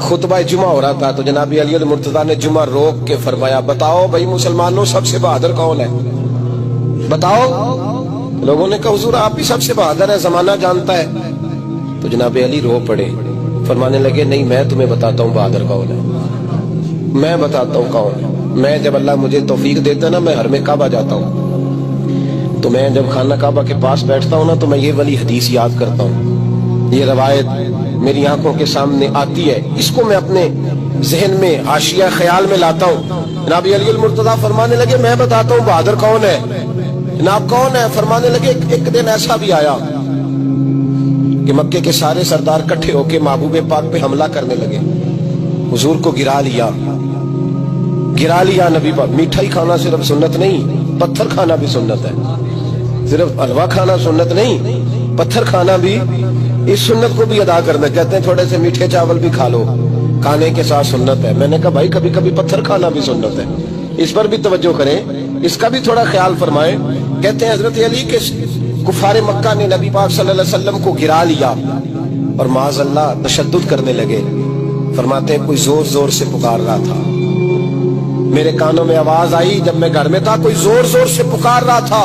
खुतबा जुमा हो रहा था तो जनाब अली मुर्तजा ने जुमा रोक के फरमाया, बताओ भाई मुसलमानों सबसे बहादुर कौन है, बताओ। लोगों ने कहा हुजूर आप ही सबसे बहादुर है, जमाना जानता है। तो जनाब अली रो पड़े, फरमाने लगे नहीं मैं तुम्हें बताता हूँ बहादुर कौन है, मैं बताता हूँ कौन है। मैं जब अल्लाह मुझे तौफीक देता ना, मैं हर में काबा जाता हूँ, तो मैं जब खाना काबा के पास बैठता हूँ ना, तो मैं ये वाली हदीस याद करता हूँ, ये रवायत मेरी आंखों के सामने आती है, इसको मैं अपने जहन में हाशिया ख्याल में लाता हूँ। जनाब अली मुर्तजा फरमाने लगे मैं बताता हूँ बहादुर कौन है। जनाब कौन है? फरमाने लगे एक दिन ऐसा भी आया कि मक्के के सारे सरदार इकट्ठे होके महबूब पाक पे हमला करने लगे, हुजूर को गिरा लिया नबी पाक। मीठा ही खाना सिर्फ सुन्नत नहीं, पत्थर खाना भी सुन्नत है। सिर्फ हलवा खाना सुन्नत नहीं, पत्थर खाना भी, इस सुन्नत को भी अदा करना। कहते हैं थोड़े से मीठे चावल भी खा लो, खाने के साथ सुन्नत है। मैंने कहा भाई कभी कभी पत्थर खाना भी सुन्नत है, इस पर भी तवज्जो करें, इसका भी थोड़ा ख्याल फरमाएं। कहते हैं हजरत अली के कुफारे मक्का ने नबी पाक सल्लल्लाहु अलैहि वसल्लम को गिरा लिया और माज़अल्लाह तशद्दुद करने लगे। फरमाते हैं कोई जोर जोर से पुकार रहा था, मेरे कानों में आवाज आई जब मैं घर में था, कोई जोर जोर से पुकार रहा था।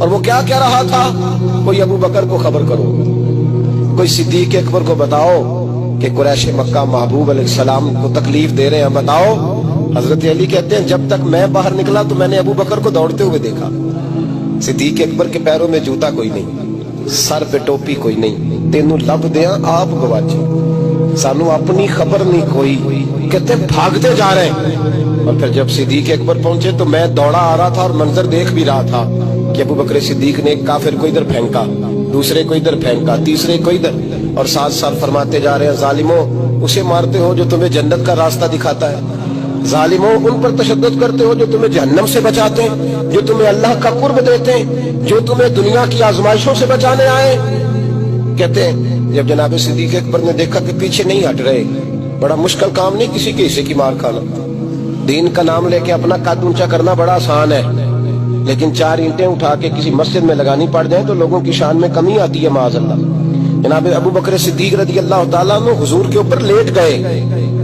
और वो क्या कह रहा था? कोई अबू बकर को खबर करो, कोई सिद्दीक अकबर को बताओ कि कुरैश मक्का महबूब अलैहिस्सलाम को तकलीफ दे रहे हैं, बताओ। हजरत अली कहते हैं जब तक मैं बाहर निकला तो मैंने अबू बकर को दौड़ते हुए देखा, सिद्दीक अकबर के पैरों में जूता कोई नहीं, सर पे टोपी कोई नहीं, तेनू लब दिया आप गवाचे, सानू अपनी खबर नहीं कोई। कहते भागते जा रहे हैं। और फिर जब सिद्दीक अकबर पहुंचे तो मैं दौड़ा आ रहा था और मंजर देख भी रहा था कि अबू बकर सिद्दीक ने एक काफिर को इधर फेंका, दूसरे को इधर फेंका, तीसरे को इधर, और साथ साथ फरमाते जा रहे हैं जालिमों उसे मारते हो जो तुम्हें जन्नत का रास्ता दिखाता है, जालिमों उन पर तशद्दुद करते हो जो तुम्हें जहन्नम से बचाते हैं, जो तुम्हें अल्लाह का कुर्ब देते हैं, जो तुम्हें दुनिया की आजमाइशों से बचाने आए। कहते हैं जब जनाब सिद्दीक अकबर ने देखा कि पीछे नहीं हट रहे, बड़ा मुश्किल काम नहीं किसी के हिस्से की मार खाना, दीन का नाम लेके अपना कद ऊंचा करना बड़ा आसान है, लेकिन चार ईंटें उठा के किसी मस्जिद में लगानी पड़ जाए तो लोगों की शान में कमी आती है माज़अल्लाह। जनाब अबू बकर सिद्दीक रज़ी अल्लाह ताला अन्हु हुजूर के ऊपर लेट गए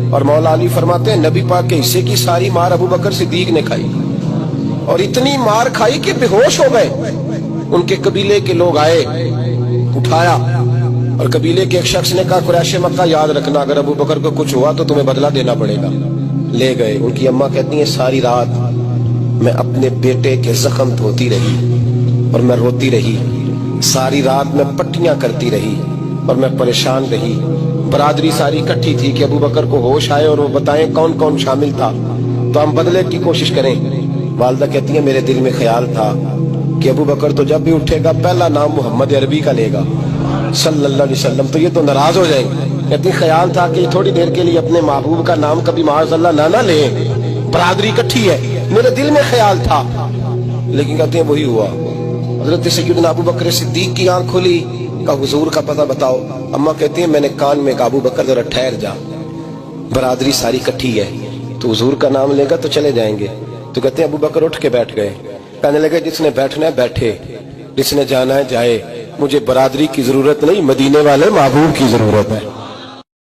और मौला अली फरमाते हैं नबी पाक के हिस्से की सारी मार अबू बकर सिद्दीक ने खाई, और इतनी मार खाई कि बेहोश हो गए। उनके कबीले के लोग आए, उठाया, और कबीले के एक शख्स ने कहा कुरैश मक्का याद रखना अगर अबू बकर को कुछ हुआ तो तुम्हें बदला देना पड़ेगा। ले गए। उनकी अम्मा कहती है सारी रात मैं अपने बेटे के जख्म धोती रही और मैं रोती रही, सारी रात मैं पट्टियां करती रही और मैं परेशान रही। बरादरी सारी इकट्ठी थी कि अबू बकर को होश आए और वो बताएं कौन कौन शामिल था तो हम बदले की कोशिश करें। वालदा कहती है मेरे दिल में ख्याल था कि अबू बकर तो जब भी उठेगा पहला नाम मोहम्मद अरबी का लेगा सल्लल्लाहु अलैहि वसल्लम, तो ये तो नाराज हो जाएंगे। कहती ख्याल था कि थोड़ी देर के लिए अपने महबूब का नाम कभी माज़अल्लाह ना ले, बरादरी इकट्ठी है, मेरे दिल में ख्याल था। लेकिन कहते हैं वही हुआ। हजरत सैयदना अबू बकर सिद्दीक की आंख खुली, का हुजूर का पता बताओ। अम्मा कहती है मैंने कान में अबू बकर जरा ठहर जा, बरादरी सारी इकट्ठी है, तो हुजूर का नाम लेगा तो चले जाएंगे। तो कहते हैं अबू बकर उठ के बैठ गए, कहने लगे जिसने बैठना है बैठे, जिसने जाना है जाए, मुझे बरादरी की जरूरत नहीं, मदीने वाले महबूब की जरूरत है।